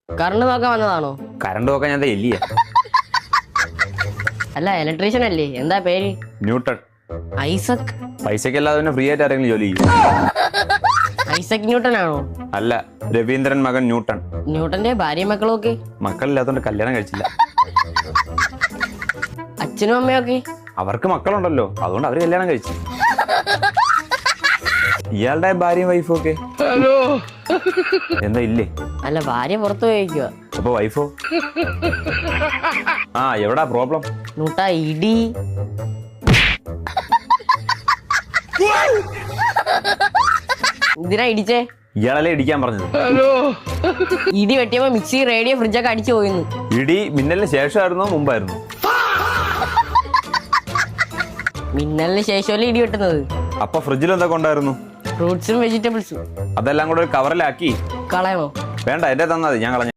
Current നോക്കാൻ വന്നതാണോ? Current നോക്കാൻ ഞാൻ എല്ലിയ. അല്ല, ഇലക്ട്രീഷ്യൻ അല്ലേ? എന്താ പേര്? ന്യൂട്ടൺ. ഐസക്? പൈസക്കല്ലാതെ പിന്നെ ഫ്രീ ആയിട്ട് ആരെങ്കിലും ജോലി ചെയ്യും? ഐസക് ന്യൂട്ടൺ ആണോ? അല്ല, രവീന്ദ്രൻ മകൻ ന്യൂട്ടൺ. ന്യൂട്ടന്റെ ഭാര്യ മക്കളൊക്കെ? മക്കളില്ലാത്തോണ്ട് കല്യാണം കഴിച്ചില്ല. അച്ഛനും അമ്മയൊക്കെ? അവർക്ക് മക്കളുണ്ടല്ലോ, അതുകൊണ്ട് അവര് കല്യാണം കഴിച്ചു. ഇയാളുടെ ഭാര്യയും വൈഫും ഒക്കെ എന്താ ഇല്ലേ? അല്ല, ഭാര്യ പുറത്തു പോയിരിക്കുക. അപ്പൊ വൈഫോ? ആ, എവിടാ പ്രോബ്ലം? നൂട്ട ഇടി. എന്തിനാ ഇടിച്ചേ? ഇയാളല്ലേ ഇടിക്കാൻ പറഞ്ഞത്? ഇടി വെട്ടിയപ്പോ മിക്സി, റേഡിയോ, ഫ്രിഡ്ജൊക്കെ അടിച്ചു പോയിന്ന്. ഇടി മിന്നലിന് ശേഷമായിരുന്നോ മുമ്പായിരുന്നോ? മിന്നലിന് ശേഷമല്ലേ ഇടി വെട്ടുന്നത്. അപ്പൊ ഫ്രിഡ്ജിൽ എന്തൊക്കെ ഉണ്ടായിരുന്നു? ഫ്രൂട്ട്സും വെജിറ്റബിൾസും. അതെല്ലാം കൂടെ ഒരു കവറിലാക്കി കളയണോ? വേണ്ട, എന്റെ തന്നാ മതി, ഞാൻ കളഞ്ഞു.